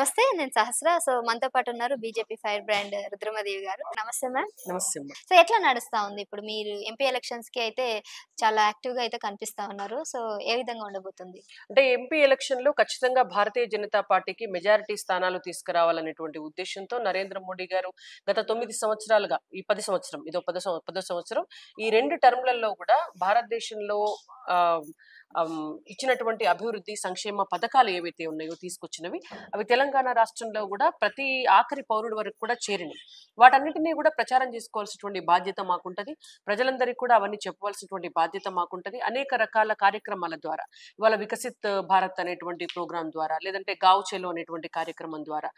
నమస్తే. నేను సహస్ర. మనతో పాటు ఉన్నారు బీజేపీ ఫైర్ బ్రాండ్ రుద్రమదేవి గారు. నమస్తే మ్యామ్. నమస్తే అమ్మ. ఎట్లా నడుస్తా ఉంది? ఇప్పుడు మీరు ఎంపీ ఎలక్షన్స్‌కి అయితే చాలా యాక్టివ్‌గా అయితే కనిపిస్తా ఉన్నారు. ఏ విధంగా ఉండబోతుంది? అంటే ఎంపీ ఎలక్షన్‌లో ఖచ్చితంగా భారతీయ జనతా పార్టీకి మెజారిటీ స్థానాలు తీసుకురావాలనేటువంటి ఉద్దేశ్యంతో నరేంద్ర మోడీ గారు గత 9 సంవత్సరాలుగా ఈ 10 సంవత్సరం ఇదో 10 సంవత్సరం ఈ 2 టర్మ్‌లలో కూడా భారతదేశంలో ఆహ్, ఇచ్చినటువంటి అభివృద్ధి సంక్షేమ పథకాలు ఏవైతే ఉన్నాయో తీసుకొచ్చినవి అవి తెలంగాణ రాష్ట్రంలో కూడా ప్రతి ఆఖరి పౌరుడి వరకు కూడా చేరినాయి. వాటన్నిటినీ కూడా ప్రచారం చేసుకోవాల్సినటువంటి బాధ్యత మాకుంటది. ప్రజలందరికీ కూడా అవన్నీ చెప్పవలసినటువంటి బాధ్యత మాకుంటది. అనేక రకాల కార్యక్రమాల ద్వారా ఇవాళ వికసిత్ భారత్ అనేటువంటి ప్రోగ్రాం ద్వారా లేదంటే గావ్ చెలో అనేటువంటి కార్యక్రమం ద్వారా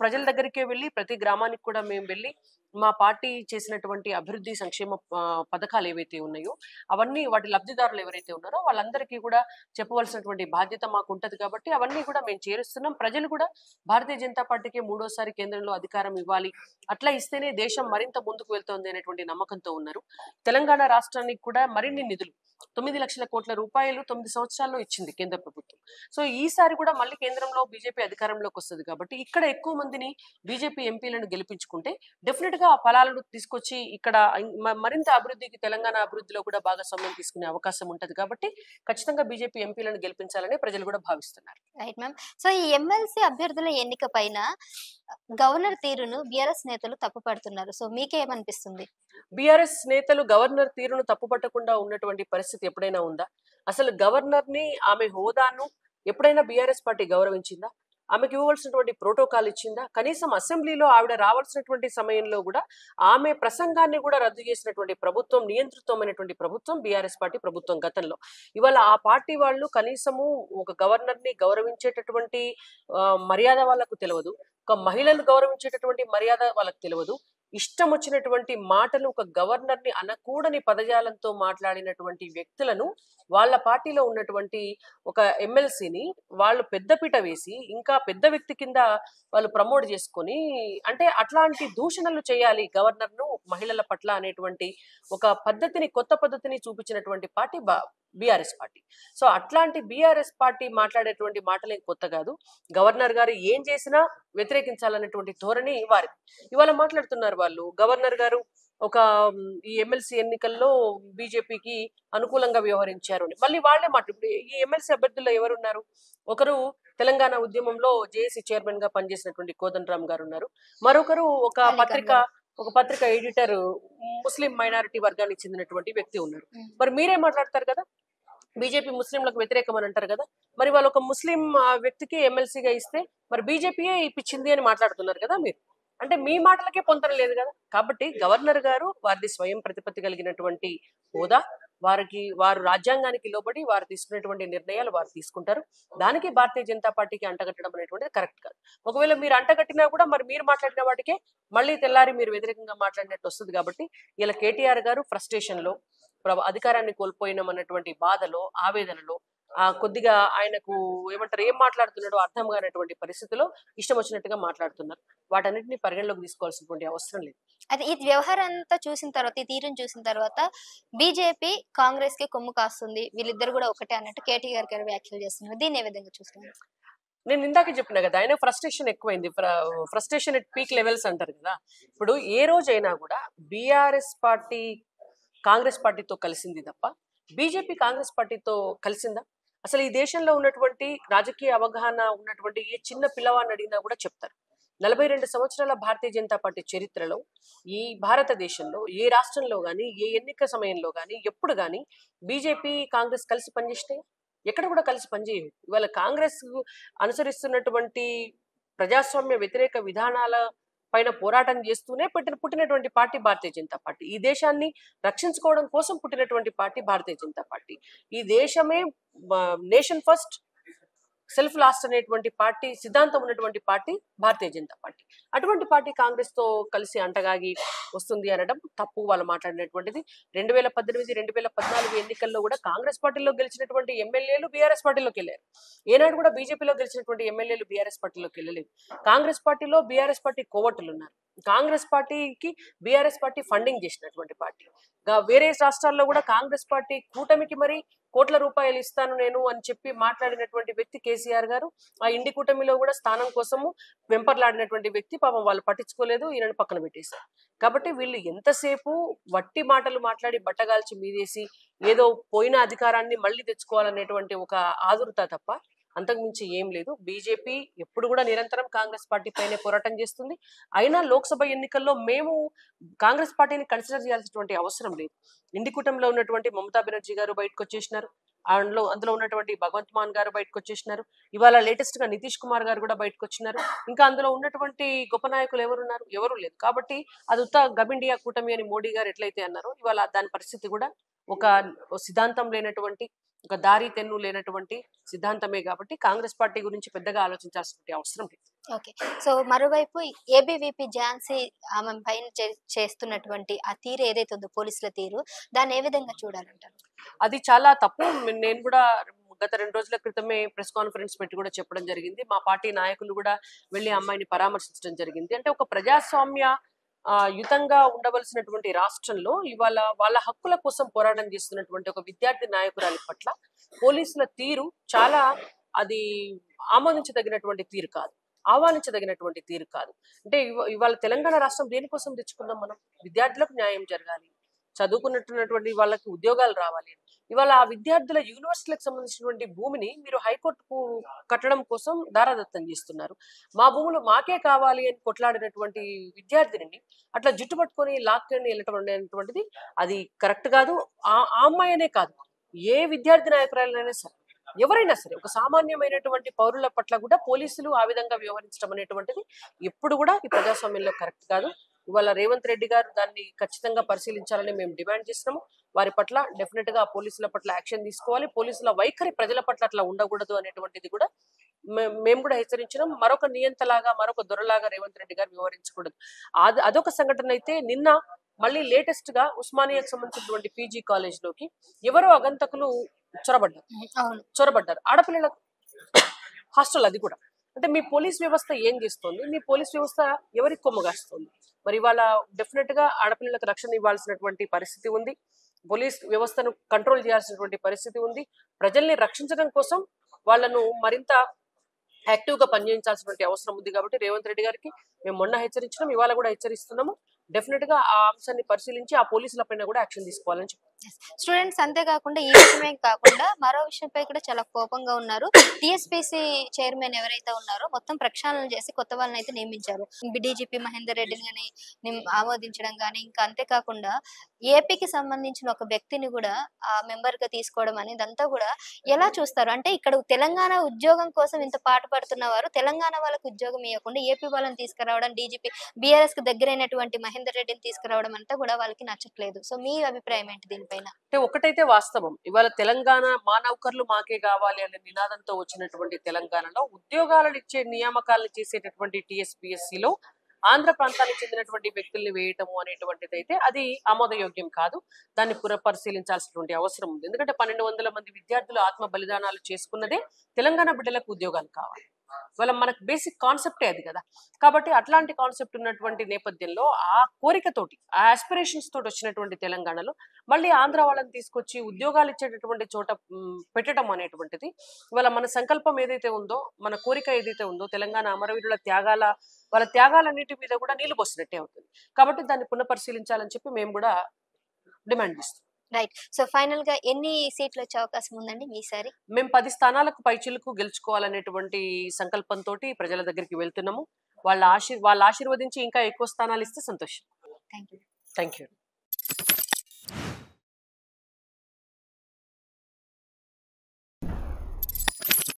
ప్రజల దగ్గరికే వెళ్ళి ప్రతి గ్రామానికి కూడా మేము వెళ్ళి మా పార్టీ చేసినటువంటి అభివృద్ధి సంక్షేమ పథకాలు ఏవైతే ఉన్నాయో అవన్నీ వాటి లబ్ధిదారులు ఎవరైతే ఉన్నారో వాళ్ళందరికీ కూడా చెప్పవలసినటువంటి బాధ్యత మాకు ఉంటది. కాబట్టి అవన్నీ కూడా మేము చేరుస్తున్నాం. ప్రజలు కూడా భారతీయ జనతా పార్టీకి మూడోసారి కేంద్రంలో అధికారం ఇవ్వాలి, అట్లా ఇస్తేనే దేశం మరింత ముందుకు వెళ్తోంది అనేటువంటి నమ్మకంతో ఉన్నారు. తెలంగాణ రాష్ట్రానికి కూడా మరిన్ని నిధులు 9 లక్షల కోట్ల రూపాయలు 9 సంవత్సరాల్లో ఇచ్చింది కేంద్ర ప్రభుత్వం. ఈసారి కూడా మళ్ళీ కేంద్రంలో బీజేపీ అధికారంలోకి వస్తుంది కాబట్టి ఇక్కడ ఎక్కువ మందిని బీజేపీ ఎంపీలను గెలిపించుకుంటే డెఫినెట్ గా ఆ ఫలాలను తీసుకొచ్చి ఇక్కడ మరింత అభివృద్ధికి తెలంగాణ అభివృద్ధిలో కూడా భాగస్వామ్యం తీసుకునే అవకాశం ఉంటది. కాబట్టి ఖచ్చితంగా బీజేపీ ఎంపీలను గెలిపించాలని ప్రజలు కూడా భావిస్తున్నారు. Right ma'am. ఈ ఎమ్మెల్సీ అభ్యర్థుల ఎన్నిక పైన గవర్నర్ తీరును బీఆర్ఎస్ నేతలు తప్పుపడుతున్నారు. మీకేమనిపిస్తుంది? బీఆర్ఎస్ నేతలు గవర్నర్ తీరును తప్పుపట్టకుండా ఉన్నటువంటి పరిస్థితి ఎప్పుడైనా ఉందా? అసలు గవర్నర్ ని ఆమె హోదాను ఎప్పుడైనా బీఆర్ఎస్ పార్టీ గౌరవించిందా? ఆమెకు ఇవ్వవలసినటువంటి ప్రోటోకాల్ ఇచ్చిందా? కనీసం అసెంబ్లీలో ఆవిడ రావాల్సినటువంటి సమయంలో కూడా ఆమె ప్రసంగాన్ని కూడా రద్దు చేసినటువంటి ప్రభుత్వం, నియంత్రితమైనటువంటి ప్రభుత్వం బీఆర్ఎస్ పార్టీ ప్రభుత్వం గతంలో. ఇవాళ ఆ పార్టీ వాళ్ళు కనీసము ఒక గవర్నర్ ని గౌరవించేటటువంటి మర్యాద వాళ్ళకు తెలియదు, ఒక మహిళను గౌరవించేటటువంటి మర్యాద వాళ్ళకు తెలియదు. ఇష్టం వచ్చినటువంటి మాటలు ఒక గవర్నర్ ని అనకూడని పదజాలంతో మాట్లాడినటువంటి వ్యక్తులను వాళ్ళ పార్టీలో ఉన్నటువంటి ఒక ఎమ్మెల్సీని వాళ్ళు పెద్దపీట వేసి ఇంకా పెద్ద వ్యక్తి కింద వాళ్ళు ప్రమోట్ చేసుకొని, అంటే అట్లాంటి దూషణలు చేయాలి గవర్నర్ ను మహిళల పట్ల అనేటువంటి ఒక పద్ధతిని, కొత్త పద్ధతిని చూపించినటువంటి పార్టీ బీఆర్ఎస్ పార్టీ. అట్లాంటి బీఆర్ఎస్ పార్టీ మాట్లాడేటువంటి మాటలేం కొత్త కాదు. గవర్నర్ గారు ఏం చేసినా వ్యతిరేకించాలనేటువంటి ధోరణి వారిది. ఇవాళ మాట్లాడుతున్నారు వాళ్ళు, గవర్నర్ గారు ఒక ఈ ఎమ్మెల్సీ ఎన్నికల్లో బీజేపీకి అనుకూలంగా వ్యవహరించారు అని. మళ్ళీ వాళ్ళే మాట్లాడు, ఈ ఎమ్మెల్సీ అభ్యర్థుల్లో ఎవరున్నారు? ఒకరు తెలంగాణ ఉద్యమంలో జేఏసీ చైర్మన్ గా పనిచేసినటువంటి కోదండరామ్ గారు ఉన్నారు. మరొకరు ఒక పత్రిక ఎడిటర్, ముస్లిం మైనారిటీ వర్గానికి చెందినటువంటి వ్యక్తి ఉన్నారు. మరి మీరే మాట్లాడతారు కదా, బీజేపీ ముస్లింలకు వ్యతిరేకం అని అంటారు కదా. మరి వాళ్ళు ఒక ముస్లిం వ్యక్తికి ఎమ్మెల్సీగా ఇస్తే మరి బీజేపీయే ఇప్పించింది అని మాట్లాడుతున్నారు కదా మీరు. అంటే మీ మాటలకే పొంతన లేదు కదా. కాబట్టి గవర్నర్ గారు వారిది స్వయం ప్రతిపత్తి కలిగినటువంటి హోదా, వారు రాజ్యాంగానికి లోబడి వారు తీసుకునేటువంటి నిర్ణయాలు వారు తీసుకుంటారు. దానికి భారతీయ జనతా పార్టీకి అంటగట్టడం అనేటువంటిది కరెక్ట్ కాదు. ఒకవేళ మీరు అంటగట్టినా కూడా మరి మీరు మాట్లాడిన వాటికే మళ్ళీ తెల్లారి మీరు వ్యతిరేకంగా మాట్లాడినట్టు వస్తుంది. కాబట్టి ఇలా కేటీఆర్ గారు ఫ్రస్ట్రేషన్ లో, అధికారాన్ని కోల్పోయినామన్నటువంటి బాధలో, ఆవేదనలో కొద్దిగా ఆయనకు ఏమంటారు, ఏం మాట్లాడుతున్నాడో అర్థం కానటువంటి పరిస్థితిలో ఇష్టం వచ్చినట్టుగా మాట్లాడుతున్నారు. వాటన్నిటిని పరిగణలోకి తీసుకోవాల్సినటువంటి అవసరం లేదు. అయితే ఈ వ్యవహారం అంతా చూసిన తర్వాత, ఈ తీరును చూసిన తర్వాత బీజేపీ కాంగ్రెస్ కి కొమ్ము కాస్తుంది, వీళ్ళిద్దరు కూడా ఒకటే అన్నట్టు కేటీఆర్ గారు వ్యాఖ్యలు చేస్తున్నారు. దీన్ని ఏ విధంగా చూస్తున్నారు? నేను ఇందాక చెప్పిన కదా, ఆయన ఫ్రస్ట్రేషన్ ఎక్కువైంది. ఫ్రస్ట్రేషన్ ఎట్ పీక్ లెవెల్స్ అంటారు కదా. ఇప్పుడు ఏ రోజైనా కూడా బీఆర్ఎస్ పార్టీ కాంగ్రెస్ పార్టీతో కలిసింది తప్ప బీజేపీ కాంగ్రెస్ పార్టీతో కలిసిందా? అసలు ఈ దేశంలో ఉన్నటువంటి రాజకీయ అవగాహన ఉన్నటువంటి ఏ చిన్న పిల్లవాడిని అడిగినా కూడా చెప్తారు. 42 సంవత్సరాల భారతీయ జనతా పార్టీ చరిత్రలో ఈ భారతదేశంలో ఏ రాష్ట్రంలో కానీ, ఏ ఎన్నిక సమయంలో కానీ, ఎప్పుడు కానీ బీజేపీ కాంగ్రెస్ కలిసి పనిచేస్తే ఎక్కడ కూడా కలిసి పనిచేయవు. ఇవాళ కాంగ్రెస్ అనుసరిస్తున్నటువంటి ప్రజాస్వామ్య వ్యతిరేక విధానాల పైన పోరాటం చేస్తూనే పుట్టినటువంటి పార్టీ భారతీయ జనతా పార్టీ. ఈ దేశాన్ని రక్షించుకోవడం కోసం పుట్టినటువంటి పార్టీ భారతీయ జనతా పార్టీ. ఈ దేశమే నేషన్ ఫస్ట్ సెల్ఫ్ లాస్ట్ అనేటువంటి పార్టీ సిద్ధాంతం ఉన్నటువంటి పార్టీ భారతీయ జనతా పార్టీ. అటువంటి పార్టీ కాంగ్రెస్ తో కలిసి అంటగాగి వస్తుంది అనడం తప్పు. వాళ్ళు మాట్లాడినటువంటిది 2018, 2014 ఎన్నికల్లో కూడా కాంగ్రెస్ పార్టీలో గెలిచినటువంటి ఎమ్మెల్యేలు బీఆర్ఎస్ పార్టీలోకి వెళ్ళారు. ఏనాడు కూడా బీజేపీలో గెలిచినటువంటి ఎమ్మెల్యేలు బీఆర్ఎస్ పార్టీలోకి వెళ్ళలేదు. కాంగ్రెస్ పార్టీలో బీఆర్ఎస్ పార్టీ కోవట్టులు ఉన్నారు. కాంగ్రెస్ పార్టీకి బీఆర్ఎస్ పార్టీ ఫండింగ్ చేసినటువంటి పార్టీ. వేరే రాష్ట్రాల్లో కూడా కాంగ్రెస్ పార్టీ కూటమికి మరి కోట్ల రూపాయలు ఇస్తాను నేను అని చెప్పి మాట్లాడినటువంటి వ్యక్తి కేసీఆర్ గారు. ఆ ఇండి కూటమిలో కూడా స్థానం కోసము వెంపర్లాడినటువంటి వ్యక్తి. పాపం వాళ్ళు పట్టించుకోలేదు, ఈయనను పక్కన పెట్టేశారు. కాబట్టి వీళ్ళు ఎంతసేపు వట్టి మాటలు మాట్లాడి బట్టగాల్చి మీదేసి ఏదో పోయిన అధికారాన్ని మళ్ళీ తెచ్చుకోవాలనేటువంటి ఒక ఆదుర్త తప్ప అంతకుమించి ఏం లేదు. బీజేపీ ఎప్పుడు కూడా నిరంతరం కాంగ్రెస్ పార్టీ పైనే పోరాటం చేస్తుంది. అయినా లోక్సభ ఎన్నికల్లో మేము కాంగ్రెస్ పార్టీని కన్సిడర్ చేయాల్సినటువంటి అవసరం లేదు. ఇండి కూటమిలో ఉన్నటువంటి మమతా బెనర్జీ గారు బయటకు వచ్చేసినారు. అందులో ఉన్నటువంటి భగవంత్ మాన్ గారు బయటకు వచ్చేసినారు. ఇవాళ లేటెస్ట్ గా నితీష్ కుమార్ గారు కూడా బయటకు వచ్చినారు. ఇంకా అందులో ఉన్నటువంటి గొప్ప నాయకులు ఎవరున్నారు? ఎవరు లేదు. కాబట్టి అది ఉత్త గబిండియా కూటమి అని మోడీ గారు ఎట్లయితే అన్నారో ఇవాళ దాని పరిస్థితి కూడా ఒక సిద్ధాంతం లేనటువంటి, ఒక దారి తెన్ను లేనటువంటి సిద్ధాంతమే. కాబట్టి కాంగ్రెస్ పార్టీ గురించి పెద్దగా ఆలోచించాల్సిన అవసరం లేదు. ఓకే. సో మరోవైపు ఏబీవీపీ ఝాన్సీ ఆమె పైన చేస్తున్నటువంటి ఆ తీరు ఏదైతే ఉందో పోలీసుల తీరు, దాన్ని ఏ విధంగా చూడాలంటారు? అది చాలా తప్పు. నేను కూడా గత 2 రోజుల క్రితమే ప్రెస్ కాన్ఫరెన్స్ పెట్టి కూడా చెప్పడం జరిగింది. మా పార్టీ నాయకులు కూడా వెళ్లి అమ్మాయిని పరామర్శించడం జరిగింది. అంటే ఒక ప్రజాస్వామ్య యుతంగా ఉండవలసినటువంటి రాష్ట్రంలో ఇవాళ వాళ్ళ హక్కుల కోసం పోరాటం చేస్తున్నటువంటి ఒక విద్యార్థి నాయకురాలి పట్ల పోలీసుల తీరు చాలా అది ఆమోదించదగినటువంటి తీరు కాదు, ఆహ్వానించదగినటువంటి తీరు కాదు. అంటే ఇవాళ తెలంగాణ రాష్ట్రం దేనికోసం తెచ్చుకున్నాం మనం? విద్యార్థులకు న్యాయం జరగాలి, చదువుకున్నటువంటి వాళ్ళకి ఉద్యోగాలు రావాలి. ఇవాళ ఆ విద్యార్థుల యూనివర్సిటీలకు సంబంధించినటువంటి భూమిని మీరు హైకోర్టుకు కట్టడం కోసం దారాదత్తం చేస్తున్నారు. మా భూములు మాకే కావాలి అని కొట్లాడినటువంటి విద్యార్థిని అట్లా జుట్టు పట్టుకొని లాక్కొని వెళ్ళటం అనేటువంటిది అది కరెక్ట్ కాదు. ఆ అమ్మాయి అనే కాదు, ఏ విద్యార్థి నాయకురాలైనా సరే, ఎవరైనా సరే, ఒక సామాన్యమైనటువంటి పౌరుల పట్ల కూడా పోలీసులు ఆ విధంగా వ్యవహరించడం అనేటువంటిది ఎప్పుడు కూడా ఈ ప్రజాస్వామ్యంలో కరెక్ట్ కాదు. ఇవాళ రేవంత్ రెడ్డి గారు దాన్ని ఖచ్చితంగా పరిశీలించాలని మేము డిమాండ్ చేస్తున్నాము. వారి పట్ల డెఫినెట్ గా పోలీసుల పట్ల యాక్షన్ తీసుకోవాలి. పోలీసుల వైఖరి ప్రజల పట్ల అట్లా ఉండకూడదు అనేటువంటిది కూడా మేము కూడా హెచ్చరించినాం. మరొక నియంతలాగా, మరొక దొరలాగా రేవంత్ రెడ్డి గారు వ్యవహరించకూడదు. అదొక సంఘటన అయితే, నిన్న మళ్ళీ లేటెస్ట్ గా ఉస్మానియాకి సంబంధించినటువంటి పీజీ కాలేజ్ లోకి ఎవరో అగంతకులు చొరబడ్డారు. ఆడపిల్లల హాస్టల్ అది కూడా. అంటే మీ పోలీస్ వ్యవస్థ ఏం చేస్తోంది? మీ పోలీస్ వ్యవస్థ ఎవరికి కొమ్మగాస్తుంది? మరి వాళ్ళ డెఫినెట్ గా ఆడపిల్లలకు రక్షణ ఇవ్వాల్సినటువంటి పరిస్థితి ఉంది. పోలీస్ వ్యవస్థను కంట్రోల్ చేయాల్సినటువంటి పరిస్థితి ఉంది. ప్రజల్ని రక్షించడం కోసం వాళ్ళను మరింత యాక్టివ్ గా పనిచేయించాల్సినటువంటి అవసరం ఉంది. కాబట్టి రేవంత్ రెడ్డి గారికి మేము మొన్న హెచ్చరించినాం, ఇవాళ కూడా హెచ్చరిస్తున్నాము. డెఫినెట్ గా ఆ అంశాన్ని పరిశీలించి ఆ పోలీసుల పైన కూడా యాక్షన్ తీసుకోవాలని చెప్పి స్టూడెంట్స్ అంతేకాకుండా ఈ విషయమే కాకుండా మరో విషయంపై కూడా చాలా కోపంగా ఉన్నారు. టీఎస్పీసీ చైర్మన్ ఎవరైతే ఉన్నారో మొత్తం ప్రక్షాళన చేసి కొత్త వాళ్ళని అయితే నియమించారు. డీజీపీ మహేందర్ రెడ్డిని కానీ ఆమోదించడం కానీ, ఇంకా అంతేకాకుండా ఏపీకి సంబంధించిన ఒక వ్యక్తిని కూడా ఆ మెంబర్ గా తీసుకోవడం అనేది అంతా కూడా ఎలా చూస్తారు? అంటే ఇక్కడ తెలంగాణ ఉద్యోగం కోసం ఇంత పాటు పడుతున్న వారు తెలంగాణ వాళ్ళకి ఉద్యోగం ఇవ్వకుండా ఏపీ వాళ్ళని తీసుకురావడం, డీజీపీ బీఆర్ఎస్ కు దగ్గరైనటువంటి మహేందర్ రెడ్డిని తీసుకురావడం అంతా కూడా వాళ్ళకి నచ్చట్లేదు. సో మీ అభిప్రాయం ఏంటి దీనిపైన? అంటే ఒకటైతే వాస్తవం, ఇవాళ తెలంగాణ మా నౌకర్లు మాకే కావాలి అనే నినాదంతో వచ్చినటువంటి తెలంగాణలో ఉద్యోగాలను ఇచ్చే నియామకాలను చేసేటటువంటి టీఎస్పీఎస్సీలో ఆంధ్ర ప్రాంతానికి చెందినటువంటి వ్యక్తుల్ని వేయటము అనేటువంటిది అయితే అది ఆమోదయోగ్యం కాదు. దాన్ని పునఃపరిశీలించాల్సినటువంటి అవసరం ఉంది. ఎందుకంటే 1200 మంది విద్యార్థులు ఆత్మ బలిదానాలు చేసుకున్నదే తెలంగాణ బిడ్డలకు ఉద్యోగాలు కావాలి. ఇవాళ మనకు బేసిక్ కాన్సెప్టే అది కదా. కాబట్టి అట్లాంటి కాన్సెప్ట్ ఉన్నటువంటి నేపథ్యంలో ఆ కోరికతోటి, ఆ ఆస్పిరేషన్స్ తోటి వచ్చినటువంటి తెలంగాణలో మళ్ళీ ఆంధ్ర వాళ్ళని తీసుకొచ్చి ఉద్యోగాలు ఇచ్చేటటువంటి చోట పెట్టడం అనేటువంటిది ఇవాళ మన సంకల్పం ఏదైతే ఉందో, మన కోరిక ఏదైతే ఉందో, తెలంగాణ అమరవీరుల వాళ్ళ త్యాగాలన్నిటి మీద కూడా నీళ్లు పోసినట్టే అవుతుంది. కాబట్టి దాన్ని పునఃపరిశీలించాలని చెప్పి మేము కూడా డిమాండ్ చేస్తాం. రైట్. సో ఫైనల్ గా ఎన్ని సీట్లు వచ్చే అవకాశం ఉందండి ఈసారి? మేము 10 స్థానాలకు పైచిలకు గెలుచుకోవాలనేటువంటి సంకల్పంతో ప్రజల దగ్గరికి వెళ్తున్నాము. వాళ్ళ ఆశీర్వదించి ఇంకా ఎక్కువ స్థానాలు ఇస్తే సంతోషం. Thank you. Thank you.